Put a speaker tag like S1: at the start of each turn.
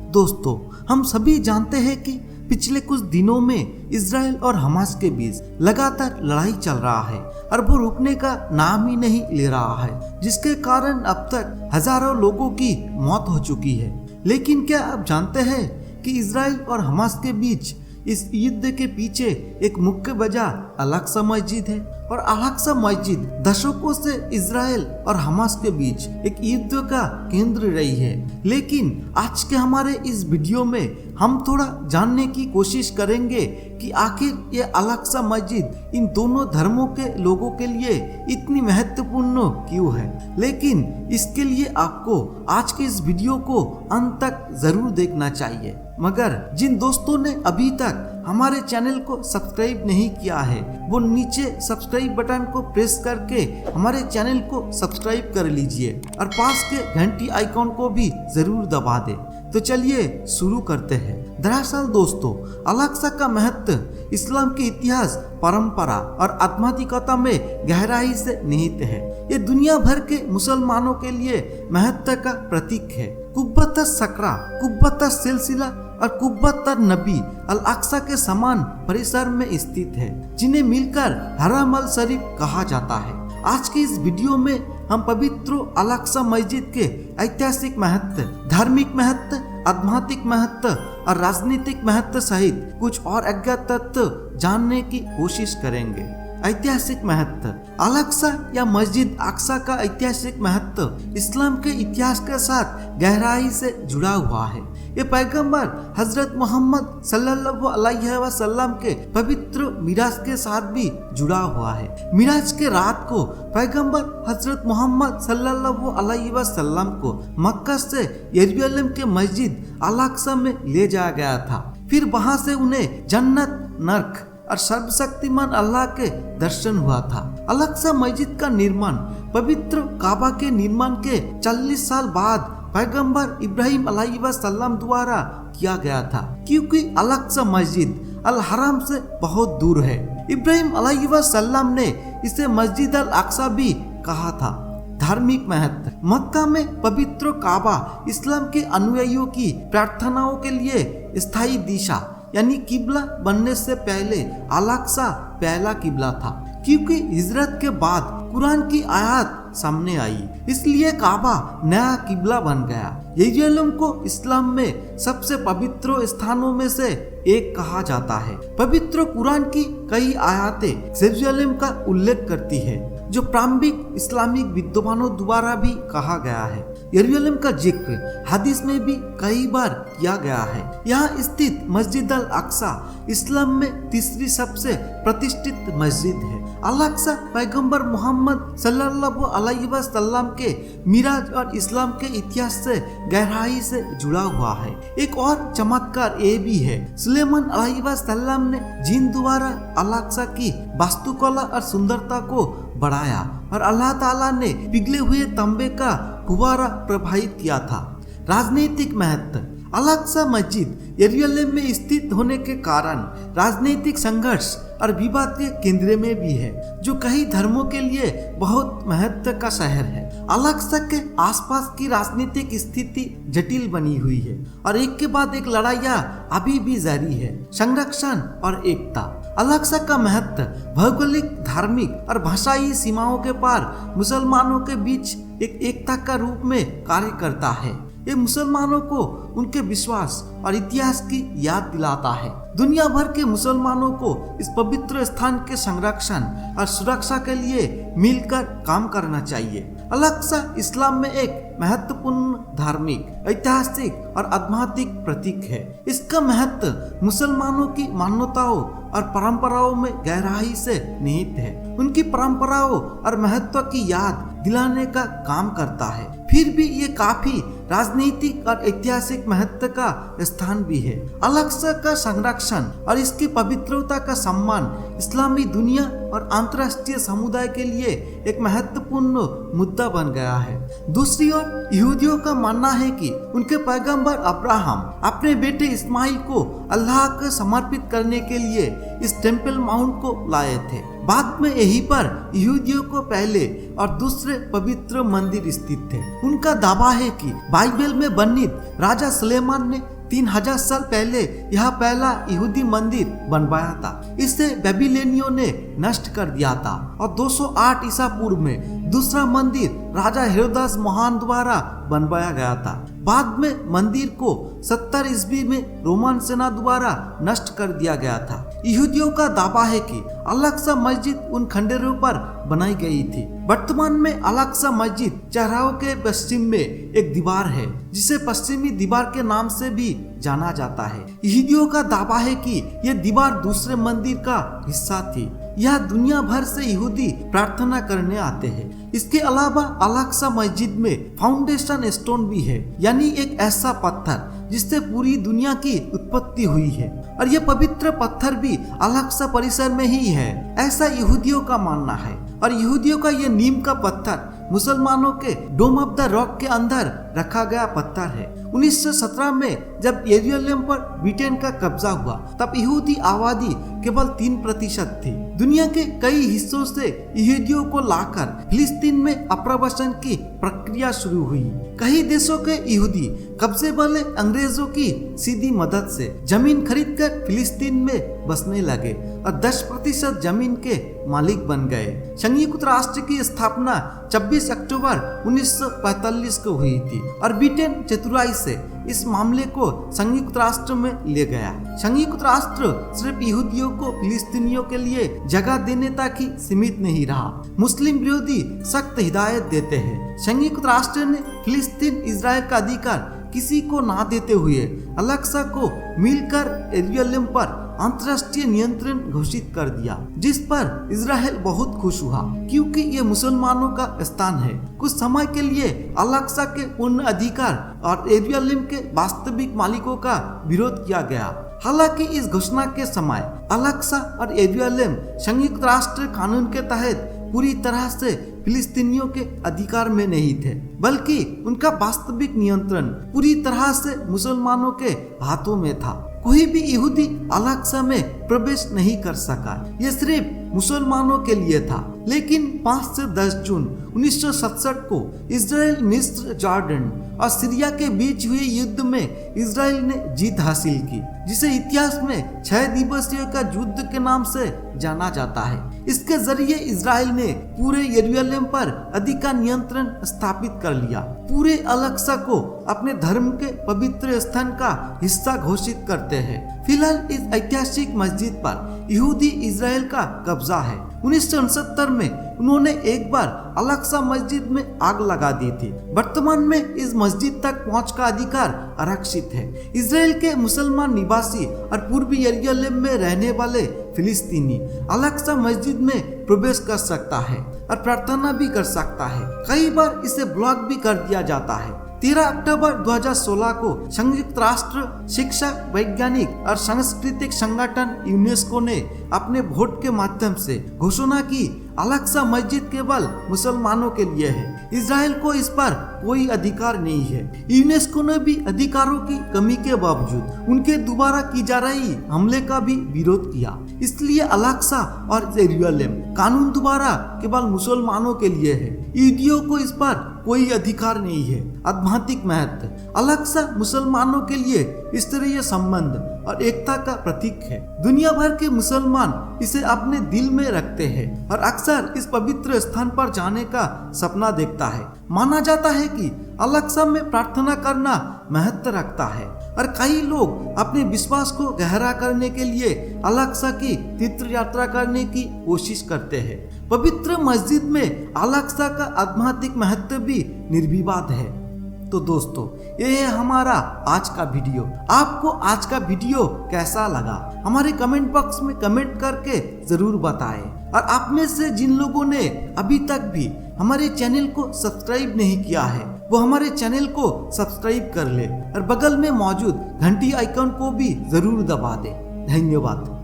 S1: दोस्तों, हम सभी जानते हैं कि पिछले कुछ दिनों में इजराइल और हमास के बीच लगातार लड़ाई चल रहा है और वो रुकने का नाम ही नहीं ले रहा है, जिसके कारण अब तक हजारों लोगों की मौत हो चुकी है। लेकिन क्या आप जानते हैं कि इजराइल और हमास के बीच इस युद्ध के पीछे एक मुख्य वजह अल-अक्सा मस्जिद है और अल-अक्सा मस्जिद दशकों से इजराइल और हमास के बीच एक युद्ध का केंद्र रही है। लेकिन आज के हमारे इस वीडियो में हम थोड़ा जानने की कोशिश करेंगे कि आखिर ये अल-अक्सा मस्जिद इन दोनों धर्मों के लोगों के लिए इतनी महत्वपूर्ण क्यों है। लेकिन इसके लिए आपको आज के इस वीडियो को अंत तक जरूर देखना चाहिए। मगर जिन दोस्तों ने अभी तक हमारे चैनल को सब्सक्राइब नहीं किया है, वो नीचे सब्सक्राइब बटन को प्रेस करके हमारे चैनल को सब्सक्राइब कर लीजिए और पास के घंटी आइकॉन को भी जरूर दबा दे। तो चलिए शुरू करते हैं। दरअसल दोस्तों, अल-अक्सा का महत्व इस्लाम के इतिहास, परंपरा और आध्यात्मिकता में गहराई से निहित है। ये दुनिया भर के मुसलमानों के लिए महत्व का प्रतीक है। कुब्बत सकरा, कुब्बत सिलसिला और कुब्बत नबी अल-अक्सा के समान परिसर में स्थित है, जिन्हें मिलकर हरम अल शरीफ कहा जाता है। आज के इस वीडियो में हम पवित्र अल-अक्सा मस्जिद के ऐतिहासिक महत्व, धार्मिक महत्व, आध्यात्मिक महत्व और राजनीतिक महत्व सहित कुछ और अज्ञात तत्व जानने की कोशिश करेंगे। ऐतिहासिक महत्व। अल-अक्सा या मस्जिद अक्सा का ऐतिहासिक महत्व इस्लाम के इतिहास के साथ गहराई से जुड़ा हुआ है। ये पैगंबर हजरत मोहम्मद सल्लल्लाहु अलैहि वसल्लम के पवित्र मिराज के साथ भी जुड़ा हुआ है। मिराज के रात को पैगंबर हजरत मोहम्मद सल्लल्लाहु अलैहि वसल्लम को मक्का से यरूशलेम के मस्जिद अल-अक्सा में ले जाया गया था। फिर वहां से उन्हें जन्नत, नर्क और सर्वशक्तिमान अल्लाह के दर्शन हुआ था। अल-अक्सा मस्जिद का निर्माण पवित्र काबा के निर्माण के 40 साल बाद पैगंबर इब्राहिम अलैहिस्सलाम द्वारा किया गया था, क्योंकि अल-अक्सा मस्जिद अल-हराम से बहुत दूर है। इब्राहिम अलैहिस्सलाम ने इसे मस्जिद अल-अक्सा भी कहा था। धार्मिक महत्व। मक्का में पवित्र काबा इस्लाम के अनुयायियों की प्रार्थनाओं के लिए स्थायी दिशा यानी किबला बनने से पहले अल-अक्सा पहला किबला था, क्योंकि हिजरत के बाद कुरान की आयत सामने आई, इसलिए काबा नया किबला बन गया। यरूशलेम को इस्लाम में सबसे पवित्र स्थानों में से एक कहा जाता है। पवित्र कुरान की कई आयतें यरूशलेम का उल्लेख करती है, जो प्रारंभिक इस्लामिक विद्वानों द्वारा भी कहा गया है। यरूशलेम का जिक्र हदीस में भी कई बार किया गया है। यहाँ स्थित मस्जिद अल-अक्सा इस्लाम में तीसरी सबसे प्रतिष्ठित मस्जिद है। अल-अक्सा पैगंबर मोहम्मद सल्लल्लाहु अलैहि वसल्लम के मिराज और इस्लाम के इतिहास से गहराई से जुड़ा हुआ है। एक और चमत्कार ये भी है, सुलेमान अलैहिस्सलाम ने जिन द्वारा अल-अक्सा की वास्तुकला और सुंदरता को बढ़ाया और अल्लाह ताला ने पिघले हुए तांबे का फुवारा प्रभावित किया था। राजनीतिक महत्व। अल-अक्सा मस्जिद यरूशलेम में स्थित होने के कारण राजनीतिक संघर्ष और विवाद के केंद्र में भी है, जो कई धर्मों के लिए बहुत महत्व का शहर है। अल-अक्सा के आसपास की राजनीतिक स्थिति जटिल बनी हुई है और एक के बाद एक लड़ाइयाँ अभी भी जारी है। संरक्षण और एकता। अल-अक्सा का महत्व भौगोलिक, धार्मिक और भाषाई सीमाओं के पार मुसलमानों के बीच एक एकता का रूप में कार्य करता है। ये मुसलमानों को उनके विश्वास और इतिहास की याद दिलाता है। दुनिया भर के मुसलमानों को इस पवित्र स्थान के संरक्षण और सुरक्षा के लिए मिलकर काम करना चाहिए। अल-अक्सा इस्लाम में एक महत्वपूर्ण धार्मिक, ऐतिहासिक और आध्यात्मिक प्रतीक है। इसका महत्व मुसलमानों की मान्यताओं और परंपराओं में गहराई से निहित है। उनकी परंपराओं और महत्व की याद दिलाने का काम करता है। फिर भी ये काफी राजनीतिक और ऐतिहासिक महत्व का स्थान भी है। अल-अक्सा का संरक्षण और इसकी पवित्रता का सम्मान इस्लामी दुनिया और अंतर्राष्ट्रीय समुदाय के लिए एक महत्वपूर्ण मुद्दा बन गया है। दूसरी ओर यहूदियों का मानना है कि उनके पैगंबर अब्राहम अपने बेटे इस्माइल को अल्लाह को समर्पित करने के लिए इस टेम्पल माउंट को लाए थे। बाद में यहीं पर यहूदियों को पहले और दूसरे पवित्र मंदिर स्थित थे। उनका दावा है कि बाइबल में वर्णित राजा सुलेमान ने 3000 साल पहले यह पहला यहूदी मंदिर बनवाया था। इसे बेबीलोनियों ने नष्ट कर दिया था और 208 ईसा पूर्व में दूसरा मंदिर राजा हेरोदास महान द्वारा बनवाया गया था। बाद में मंदिर को 70 ईस्वी में रोमन सेना द्वारा नष्ट कर दिया गया था। यहूदियों का दावा है कि अल-अक्सा मस्जिद उन खंडरों पर बनाई गई थी। वर्तमान में अल-अक्सा मस्जिद चौराहे के पश्चिम में एक दीवार है जिसे पश्चिमी दीवार के नाम से भी जाना जाता है। यहूदियों का दावा है कि यह दीवार दूसरे मंदिर का हिस्सा थी। यह दुनिया भर से यहूदी प्रार्थना करने आते हैं। इसके अलावा अल-अक्सा मस्जिद में फाउंडेशन स्टोन भी है, यानी एक ऐसा पत्थर जिससे पूरी दुनिया की उत्पत्ति हुई है और यह पवित्र पत्थर भी अल-अक्सा परिसर में ही है, ऐसा यहूदियों का मानना है। और यहूदियों का यह नीम का पत्थर मुसलमानों के डोम ऑफ द रॉक के अंदर रखा गया पत्थर है। 1917 में जब यरूशलेम पर ब्रिटेन का कब्जा हुआ तब यहूदी आबादी केवल 3% थी। दुनिया के कई हिस्सों से यहूदियों को लाकर फिलिस्तीन में अप्रवासन की प्रक्रिया शुरू हुई। कई देशों के यहूदी कब्जे वाले अंग्रेजों की सीधी मदद से जमीन खरीदकर फिलिस्तीन में बसने लगे और 10% जमीन के मालिक बन गए। संयुक्त राष्ट्र की स्थापना 26 अक्टूबर 1945 को हुई थी और ब्रिटेन चतुराई से इस मामले को संयुक्त राष्ट्र में ले गया। संयुक्त राष्ट्र सिर्फ यहूदियों को फिलिस्तीनियों के लिए जगह देने तक ही सीमित नहीं रहा। मुस्लिम विरोधी सख्त हिदायत देते हैं। संयुक्त राष्ट्र ने फिलिस्तीन इजराइल का अधिकार किसी को ना देते हुए अल-अक्सा को मिलकर यरूशलेम पर अंतर्राष्ट्रीय नियंत्रण घोषित कर दिया, जिस पर इजराइल बहुत खुश हुआ क्योंकि ये मुसलमानों का स्थान है। कुछ समय के लिए अल-अक्सा के पूर्ण अधिकार और यरूशलेम के वास्तविक मालिकों का विरोध किया गया। हालांकि इस घोषणा के समय अल-अक्सा और यरूशलेम संयुक्त राष्ट्र कानून के तहत पूरी तरह से फिलिस्तीनियों के अधिकार में नहीं थे, बल्कि उनका वास्तविक नियंत्रण पूरी तरह से मुसलमानों के हाथों में था। कोई भी यहूदी अल-अक्सा में प्रवेश नहीं कर सका, यह सिर्फ मुसलमानों के लिए था। लेकिन 5 से 10 जून 1967 को इजराइल, मिस्र, जॉर्डन और सीरिया के बीच हुए युद्ध में इजराइल ने जीत हासिल की, जिसे इतिहास में 6 दिवसीय का युद्ध के नाम से जाना जाता है। इसके जरिए इजराइल ने पूरे यरूशलेम पर अधिकार नियंत्रण स्थापित कर लिया, पूरे अल-अक्सा को अपने धर्म के पवित्र स्थान का हिस्सा घोषित करते हैं। फिलहाल इस ऐतिहासिक मस्जिद पर यहूदी इजराइल का कब्जा है। 1969 में उन्होंने एक बार अल-अक्सा मस्जिद में आग लगा दी थी। वर्तमान में इस मस्जिद तक पहुंच का अधिकार आरक्षित है। इजराइल के मुसलमान निवासी और पूर्वी यरूशलेम में रहने वाले फिलिस्तीनी अल-अक्सा मस्जिद में प्रवेश कर सकता है और प्रार्थना भी कर सकता है। कई बार इसे ब्लॉक भी कर दिया जाता है। 13 अक्टूबर 2016 को संयुक्त राष्ट्र शिक्षा, वैज्ञानिक और सांस्कृतिक संगठन यूनेस्को ने अपने वोट के माध्यम से घोषणा की अल-अक्सा मस्जिद केवल मुसलमानों के लिए है। इजराइल को इस पर कोई अधिकार नहीं है। यूनेस्को ने भी अधिकारों की कमी के बावजूद उनके दोबारा की जा रही हमले का भी विरोध किया। इसलिए अल-अक्सा और यरूशलेम कानून द्वारा केवल मुसलमानों के लिए है। यहूदियों को इस पर कोई अधिकार नहीं है। आध्यात्मिक महत्व, अल-अक्सा मुसलमानों के लिए स्तरीय संबंध और एकता का प्रतीक है। दुनिया भर के मुसलमान इसे अपने दिल में रखते हैं और अक्सर इस पवित्र स्थान पर जाने का सपना देखता है। माना जाता है कि अल-अक्सा में प्रार्थना करना महत्व रखता है और कई लोग अपने विश्वास को गहरा करने के लिए अल-अक्सा की तीर्थ यात्रा करने की कोशिश करते हैं। पवित्र मस्जिद में अल-अक्सा का आध्यात्मिक महत्व भी निर्विवाद है। तो दोस्तों, ये है हमारा आज का वीडियो। आपको आज का वीडियो कैसा लगा हमारे कमेंट बॉक्स में कमेंट करके जरूर बताएं। और आप में से जिन लोगों ने अभी तक भी हमारे चैनल को सब्सक्राइब नहीं किया है वो हमारे चैनल को सब्सक्राइब कर ले और बगल में मौजूद घंटी आइकन को भी जरूर दबा दे। धन्यवाद।